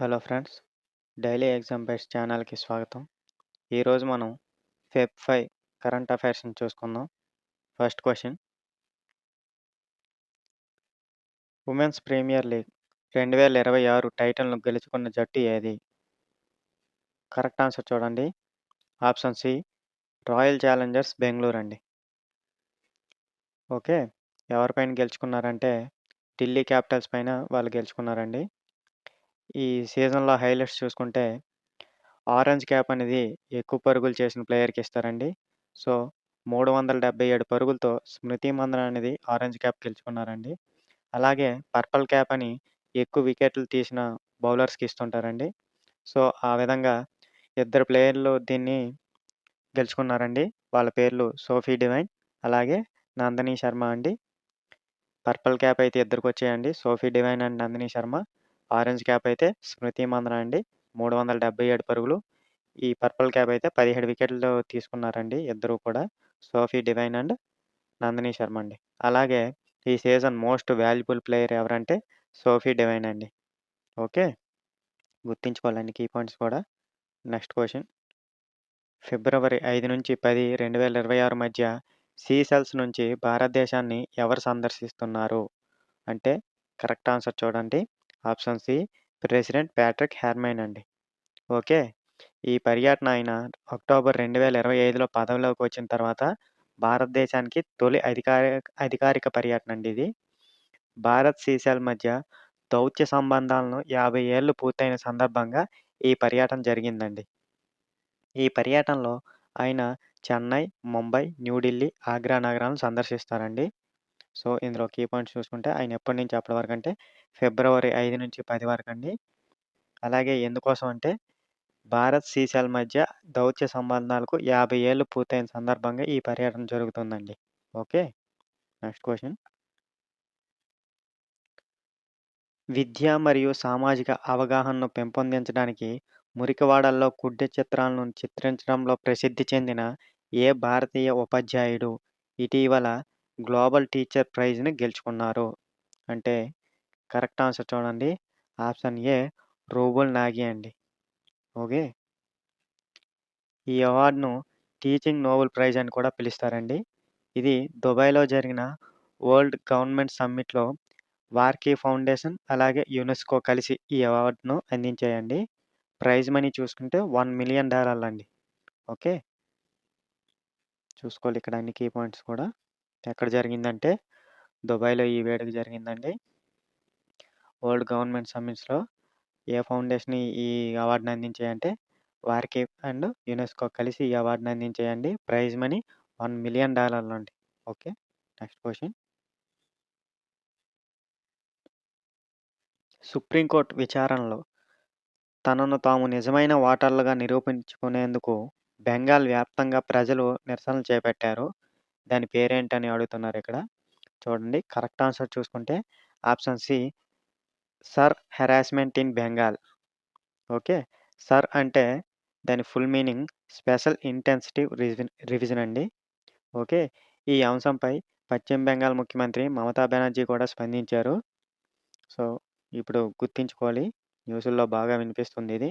Hello friends, daily exam best ఛానల్‌కి స్వాగతం. ఈరోజు మనం ఫెబ్ 5 కరెంట్ అఫైర్స్‌ని చూసుకుందాం. First question Women's Premier League 2026 టైటిల్‌ను గెలుచుకున్న జట్టు ఏది? కరెక్ట్ ఆన్సర్ చూడండి. Option C Royal Challengers Bengaluru అండి. ఓకే. ఎవరిపైన గెలుచుకున్నారంటే ఢిల్లీ క్యాపిటల్స్ పైన వాళ్ళు గెలుచుకున్నారండి. ఈ సీజన్‌లో హైలైట్స్ చూసుకుంటే ఆరెంజ్ క్యాప్ అనేది ఎక్కువ పరుగులు చేసిన ప్లేయర్‌కి ఇస్తారండి. సో, 377 పరుగులతో స్మృతి మందన అనేది ఆరెంజ్ క్యాప్ గెలుచుకున్నారండి. అలాగే పర్పుల్ క్యాప్ అని ఎక్కువ వికెట్లు తీసిన బౌలర్స్‌కి ఇస్తుంటారండి. సో, ఆ విధంగా ఇద్దరు ప్లేయర్లు దీన్ని గెలుచుకున్నారండి. వాళ్ళ పేర్లు సోఫీ డివైన్, అలాగే నందిని శర్మ అండి. పర్పుల్ క్యాప్ అయితే ఇద్దరికొచ్చాయండి. Sophie Devine and Nandini Sharma. Orange cap అయితే స్మృతి మందన అండి. 377 పరుగులు. ఈ పర్పుల్ క్యాప్ అయితే 17 వికెట్లు తీసుకున్నారండి ఇద్దరు కూడా. Sophie Devine and Nandini Sharma అండి. అలాగే ఈ సీజన్ మోస్ట్ వాల్యుబుల్ ప్లేయర్ ఎవరంటే సోఫీ డివైన్ అండి. ఓకే. గుర్తుంచుకోవాలండి కీ పాయింట్స్ కూడా. Next question. ఫిబ్రవరి 5-10, 2026 మధ్య సీషెల్స్ నుంచి భారతదేశాన్ని ఎవరు సందర్శిస్తున్నారు? అంటే కరెక్ట్ ఆన్సర్ చూడండి. Option C President Patrick Herminie అండి. ఓకే. ఈ పర్యటన ఆయన అక్టోబర్ 2025లో పదవిలోకి వచ్చిన తర్వాత భారతదేశానికి తొలి అధికారిక పర్యటన అండి ఇది. భారత్, సీషెల్ మధ్య దౌత్య సంబంధాలను 50 ఏళ్లు పూర్తయిన సందర్భంగా ఈ పర్యటన జరిగిందండి. ఈ పర్యటనలో ఆయన చెన్నై, ముంబై, న్యూఢిల్లీ, ఆగ్రా నగరాలను సందర్శిస్తారండి. సో, ఇందులో కీ పాయింట్స్ చూసుకుంటే ఆయన ఎప్పటి నుంచి ఎప్పటి వరకంటే ఫిబ్రవరి 5-10 వరకండి. అలాగే ఎందుకోసం అంటే భారత్, సీషెల్ మధ్య దౌత్య సంబంధాలకు 50 ఏళ్లు పూర్తయిన సందర్భంగా ఈ పర్యటన జరుగుతుందండి. ఓకే. Next question. విద్య మరియు సామాజిక అవగాహనను పెంపొందించడానికి మురికివాడల్లో కుడ్య చిత్రాలను చిత్రించడంలో ప్రసిద్ధి చెందిన ఏ భారతీయ ఉపాధ్యాయుడు ఇటీవల గ్లోబల్ టీచర్ ప్రైజ్‌ని గెలుచుకున్నారు? అంటే కరెక్ట్ ఆన్సర్ చూడండి. ఆప్షన్ ఏ రూబుల్ నాగి అండి. ఓకే. ఈ అవార్డ్‌ను టీచింగ్ నోబెల్ ప్రైజ్ అని కూడా పిలుస్తారండి. ఇది దుబాయ్‌లో జరిగిన వరల్డ్ గవర్నమెంట్ సమ్మిట్‌లో వార్కీ ఫౌండేషన్, అలాగే యునెస్కో కలిసి ఈ అవార్డ్‌ను అందించాయండి. ప్రైజ్ మనీ చూసుకుంటే $1,000,000 అండి. ఓకే. చూసుకోవాలి ఇక్కడ అన్ని కీ పాయింట్స్ కూడా. ఎక్కడ జరిగిందంటే దుబాయ్‌లో ఈ వేడుక జరిగిందండి. వరల్డ్ గవర్నమెంట్ సమ్మిట్స్‌లో ఏ ఫౌండేషన్ ఈ అవార్డ్‌ని అందించాయంటే వార్కీ అండ్ యునెస్కో కలిసి ఈ అవార్డ్‌ని అందించాయండి. ప్రైజ్ మనీ $1,000,000 అండి. ఓకే. Next question. సుప్రీంకోర్టు విచారణలో తనను తాము నిజమైన ఓటర్లుగా నిరూపించుకునేందుకు బెంగాల్ వ్యాప్తంగా ప్రజలు నిరసనలు చేపట్టారు. దాని పేరేంటని అడుగుతున్నారిక్కడ. చూడండి కరెక్ట్ ఆన్సర్ చూసుకుంటే option C SIR harassment in Bengal. Okay. SIR అంటే దాని full meaning special intensive revision అండి. ఓకే. ఈ అంశంపై పశ్చిమ బెంగాల్ ముఖ్యమంత్రి మమతా బెనర్జీ కూడా స్పందించారు. సో, ఇప్పుడు గుర్తుంచుకోవాలి. న్యూసుల్లో బాగా వినిపిస్తుంది ఇది.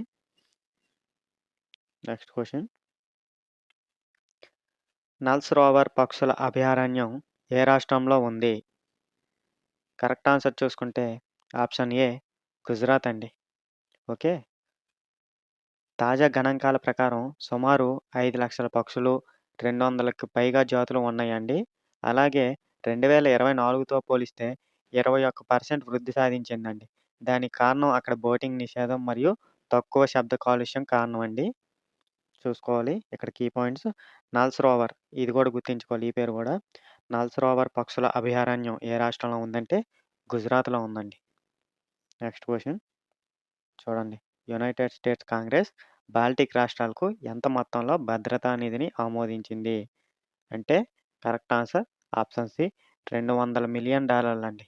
Next question. నల్స్ రోవర్ పక్షుల అభయారణ్యం ఏ రాష్ట్రంలో ఉంది? కరెక్ట్ ఆన్సర్ చూసుకుంటే ఆప్షన్ ఏ గుజరాత్ అండి. ఓకే. తాజా గణాంకాల ప్రకారం సుమారు 5,00,000 పక్షులు, 200కి పైగా జాతులు ఉన్నాయండి. అలాగే 2024తో పోలిస్తే 21% వృద్ధి సాధించిందండి. దానికి కారణం అక్కడ బోటింగ్ నిషేధం మరియు తక్కువ శబ్ద కాలుష్యం కారణం అండి. చూసుకోవాలి. ఇక్కడ కీ పాయింట్స్ నల్స్ రోవర్ ఇది కూడా గుర్తుంచుకోవాలి ఈ పేరు కూడా. నల్స్ రోవర్ పక్షుల అభయారణ్యం ఏ రాష్ట్రంలో ఉందంటే గుజరాత్‌లో ఉందండి. నెక్స్ట్ క్వెషన్ చూడండి. యునైటెడ్ స్టేట్స్ కాంగ్రెస్ బాల్టిక్ రాష్ట్రాలకు ఎంత మొత్తంలో భద్రతా నిధిని ఆమోదించింది? అంటే correct answer option C $200 million అండి.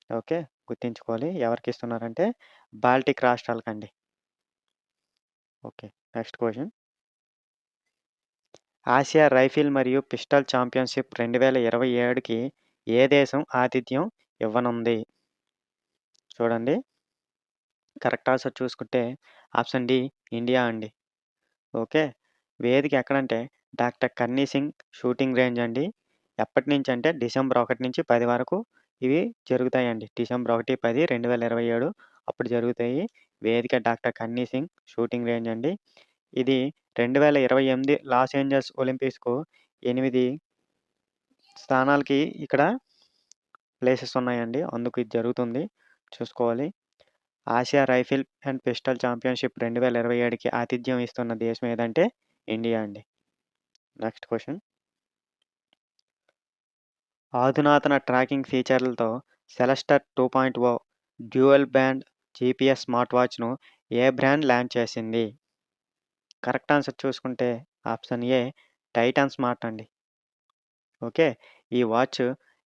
ఓకే. గుర్తుంచుకోవాలి. ఎవరికిస్తున్నారంటే బాల్టిక్ రాష్ట్రాలకండి. ఓకే. Next question. ఆసియా రైఫిల్ మరియు పిస్టల్ ఛాంపియన్‌షిప్ 2027కి ఏ దేశం ఆతిథ్యం ఇవ్వనుంది? చూడండి. కరెక్ట్ ఆన్సర్ చూసుకుంటే ఆప్షన్ డి ఇండియా అండి. ఓకే. వేదిక ఎక్కడంటే doctor Karni Singh shooting range అండి. ఎప్పటినుంచంటే డిసెంబర్ 1 నుంచి 10 వరకు ఇవి జరుగుతాయండి. డిసెంబర్ 1, 10, 2027 అప్పుడు జరుగుతాయి. వేదిక doctor Karni Singh shooting range అండి. ఇది 2028 లాస్ ఏంజల్స్ ఒలింపిక్స్‌కు 8 స్థానాలకి ఇక్కడ ప్లేసెస్ ఉన్నాయండి. అందుకు ఇది జరుగుతుంది. చూసుకోవాలి. ఆసియా రైఫిల్ అండ్ పిస్టల్ ఛాంపియన్‌షిప్ 2027కి ఆతిథ్యం ఇస్తున్న దేశం ఏదంటే ఇండియా అండి. Next question. అధునాతన ట్రాకింగ్ ఫీచర్లతో Celestor 2.0 dual band GPS smart వాచ్‌ను ఏ బ్రాండ్ లాంచ్ చేసింది? కరెక్ట్ ఆన్సర్ చూసుకుంటే ఆప్షన్ ఏ టైటాన్ స్మార్ట్ అండి. ఓకే. ఈ watch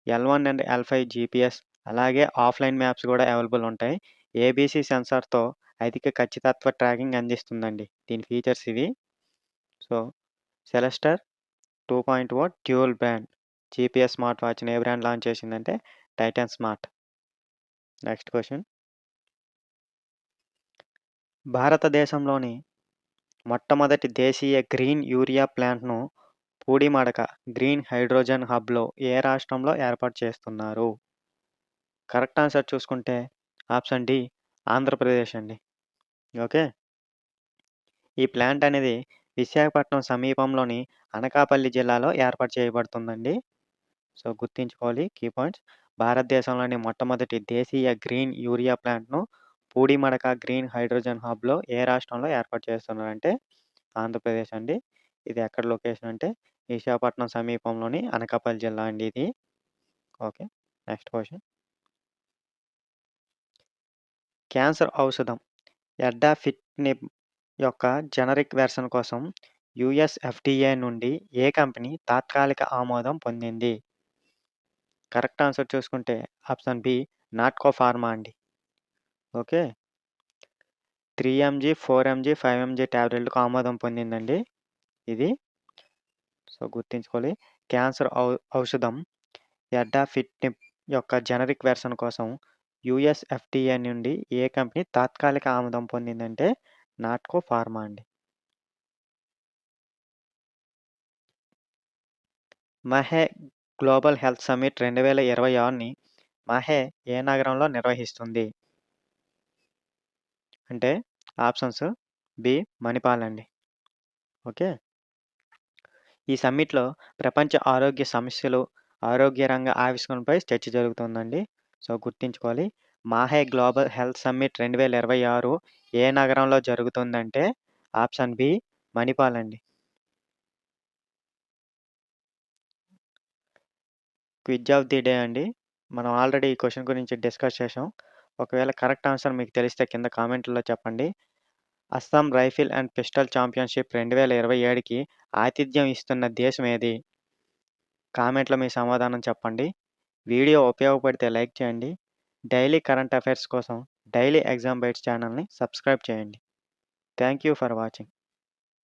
L1 and L5 GPS అలాగే ఆఫ్‌లైన్ మ్యాప్స్ గూడా అవైలబుల్ ఉంటాయి. ఏబీసీ సెన్సార్‌తో అధిక ఖచ్చితత్వ ట్రాకింగ్ అందిస్తుందండి. దీని ఫీచర్స్ ఇవి. So, Celestor 2.0 dual band GPS smart వాచ్‌ని ఏ బ్రాండ్ లాంచ్ చేసిందంటే టైటాన్ స్మార్ట్. Next question. భారతదేశంలోని మొట్టమొదటి దేశీయ గ్రీన్ యూరియా ప్లాంట్‌ను పూడిమడక గ్రీన్ హైడ్రోజన్ హబ్‌లో ఏ రాష్ట్రంలో ఏర్పాటు చేస్తున్నారు? కరెక్ట్ ఆన్సర్ చూసుకుంటే ఆప్షన్ డి ఆంధ్రప్రదేశ్ అండి. ఓకే. ఈ ప్లాంట్ అనేది విశాఖపట్నం సమీపంలోని అనకాపల్లి జిల్లాలో ఏర్పాటు చేయబడుతుందండి. సో, గుర్తుంచుకోవాలి కీ పాయింట్స్. భారతదేశంలోని మొట్టమొదటి దేశీయ గ్రీన్ యూరియా ప్లాంట్‌ను పూడిమడక గ్రీన్ హైడ్రోజన్ హబ్‌లో ఏ రాష్ట్రంలో ఏర్పాటు చేస్తున్నారంటే ఆంధ్రప్రదేశ్ అండి. ఇది ఎక్కడ లొకేషన్ అంటే విశాఖపట్నం సమీపంలోని అనకాపల్లి జిల్లా అండి ఇది. ఓకే. Next question. క్యాన్సర్ ఔషధం ఎడాఫిట్‌నిబ్ యొక్క జెనరిక్ వెర్షన్ కోసం యూఎస్ ఎఫ్‌డీఏ నుండి ఏ కంపెనీ తాత్కాలిక ఆమోదం పొందింది? కరెక్ట్ ఆన్సర్ చూసుకుంటే ఆప్షన్ బి నాట్కో ఫార్మా అండి. ఓకే. 3 ఎంజీ, 4 ఎంజీ, 5 ఎంజీ టాబ్లెట్‌లకు ఆమోదం పొందిందండి ఇది. సో, గుర్తుంచుకోవాలి. క్యాన్సర్ ఔషధం ఎడాఫిట్‌నిబ్ యొక్క జెనరిక్ వెర్షన్ కోసం యూఎస్ ఎఫ్‌డీఏ నుండి ఏ కంపెనీ తాత్కాలిక ఆమోదం పొందిందంటే నాట్కో ఫార్మా అండి. మహే గ్లోబల్ హెల్త్ సమ్మిట్ 2026ని మహే ఏ నగరంలో నిర్వహిస్తుంది? అంటే ఆప్షన్స్ బి మణిపాల్ అండి. ఓకే. ఈ సమ్మిట్‌లో ప్రపంచ ఆరోగ్య సమస్యలు, ఆరోగ్య రంగ ఆవిష్కరణలపై చర్చ జరుగుతుందండి. సో, గుర్తుంచుకోవాలి. మాహే గ్లోబల్ హెల్త్ సమ్మిట్ 2026 ఏ నగరంలో జరుగుతుందంటే ఆప్షన్ బి మణిపాల్ అండి. క్విజ్ ఆఫ్ ది డే అండి. మనం ఆల్రెడీ ఈ క్వెషన్ గురించి డిస్కస్ చేసాం. ఒకవేళ కరెక్ట్ ఆన్సర్ మీకు తెలిస్తే కింద కామెంట్‌లో చెప్పండి. Assam rifle and pistol championship 2027కి ఆతిథ్యం ఇస్తున్న దేశం ఏది? కామెంట్‌లో మీ సమాధానం చెప్పండి. వీడియో ఉపయోగపడితే లైక్ చేయండి. డైలీ కరెంట్ అఫైర్స్ కోసం డైలీ ఎగ్జామ్ బైట్స్ ఛానల్‌ని సబ్స్క్రైబ్ చేయండి. Thank you for watching.